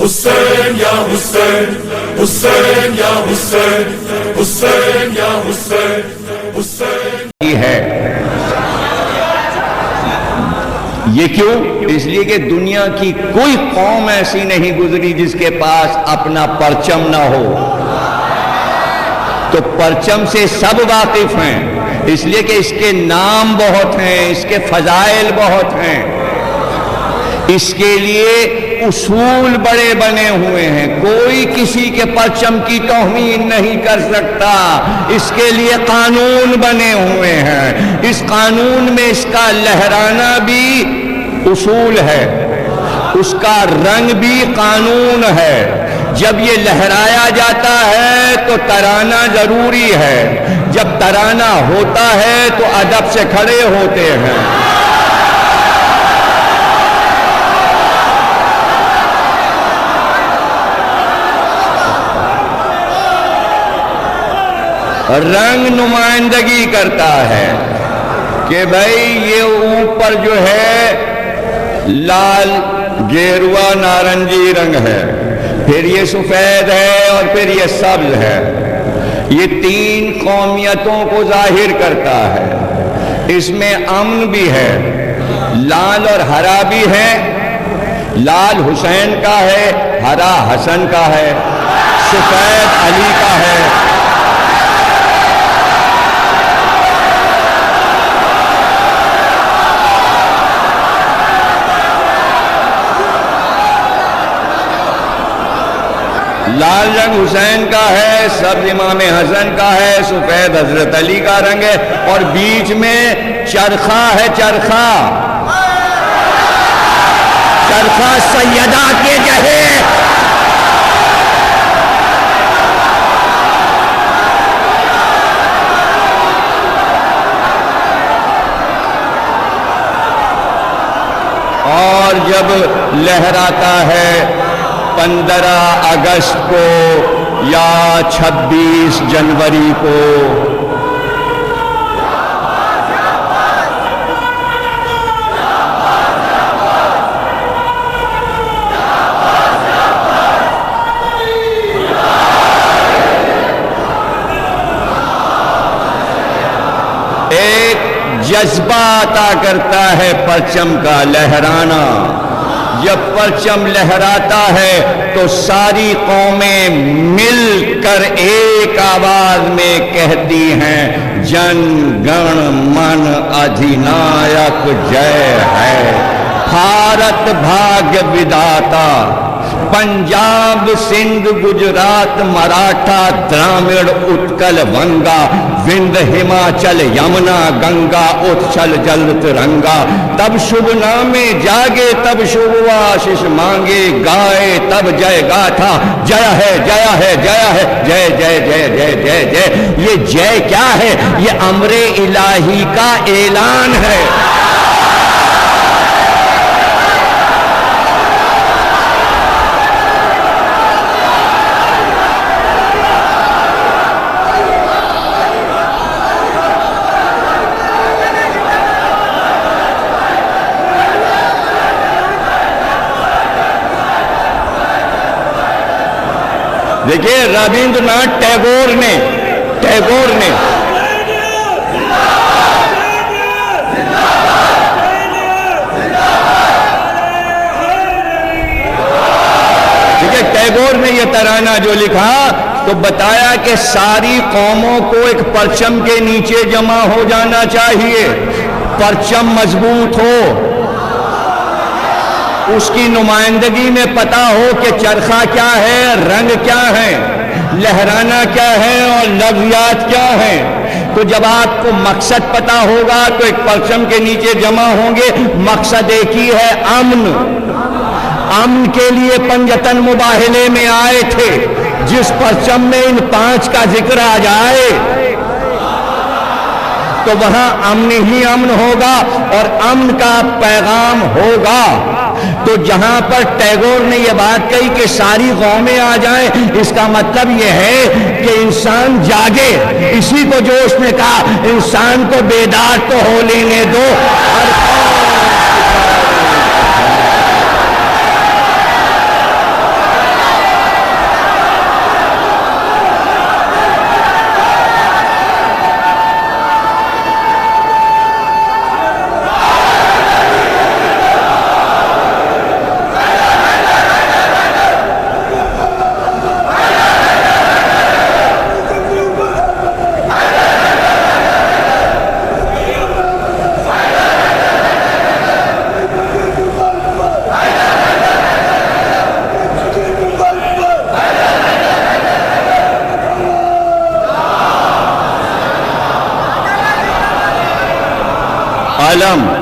हुसैन या हुसैन, हुसैन या हुसैन, हुसैन या हुसैन, हुसैन है। ये क्यों? इसलिए कि दुनिया की कोई कौम ऐसी नहीं गुजरी जिसके पास अपना परचम ना हो। तो परचम से सब वाकिफ हैं, इसलिए कि इसके नाम बहुत हैं, इसके फजाइल बहुत हैं, इसके लिए उसूल बड़े बने हुए हैं। कोई किसी के परचम की तौहीन नहीं कर सकता। इसके लिए कानून बने हुए हैं, इस कानून में इसका लहराना भी उसूल है, उसका रंग भी कानून है। जब ये लहराया जाता है तो तराना जरूरी है, जब तराना होता है तो अदब से खड़े होते हैं। रंग नुमाइंदगी करता है कि भाई ये ऊपर जो है लाल गेरुआ नारंगी रंग है, फिर ये सफेद है और फिर ये सब्ज है। ये तीन कौमियतों को जाहिर करता है। इसमें अमन भी है, लाल और हरा भी है। लाल हुसैन का है, हरा हसन का है, सफेद अली का है। लाल रंग हुसैन का है, सब्ज इमाम हसन का है, सफेद हजरत अली का रंग है, और बीच में चरखा है। चरखा चरखा सैयदा के जहे। और जब लहराता है 15 अगस्त को या 26 जनवरी को, एक जज्बा अता करता है परचम का लहराना। जब परचम लहराता है तो सारी कौमें मिलकर एक आवाज में कहती हैं, जन गण मन अधिनायक जय है। भारत भाग्य विधाता, पंजाब सिंध गुजरात मराठा द्राविड़ उत्कल वंगा, विंध्य हिमाचल यमुना गंगा उत्छल जल तिरंगा। तब शुभ नामे जागे, तब शुभ आशीष मांगे, गाए तब जय गाथा, जय है जय है जय है, जय जय जय जय जय जय। ये जय क्या है? ये अमरे इलाही का ऐलान है। देखिए रविंद्रनाथ टैगोर ने टैगोर ने यह तराना जो लिखा तो बताया कि सारी कौमों को एक परचम के नीचे जमा हो जाना चाहिए, परचम मजबूत हो, उसकी नुमाइंदगी में पता हो कि चरखा क्या है, रंग क्या है, लहराना क्या है और लफ्ज़ियात क्या है। तो जब आपको मकसद पता होगा तो एक परचम के नीचे जमा होंगे। मकसद एक ही है, अमन। अमन के लिए पंजतन मुबाहिले में आए थे। जिस परचम में इन 5 का जिक्र आ जाए तो वहां अमन ही अमन होगा और अमन का पैगाम होगा। तो जहां पर टैगोर ने यह बात कही कि सारी कौमें आ जाएं, इसका मतलब यह है कि इंसान जागे। इसी को जोश ने कहा, इंसान को बेदार तो हो लेने दो। आलम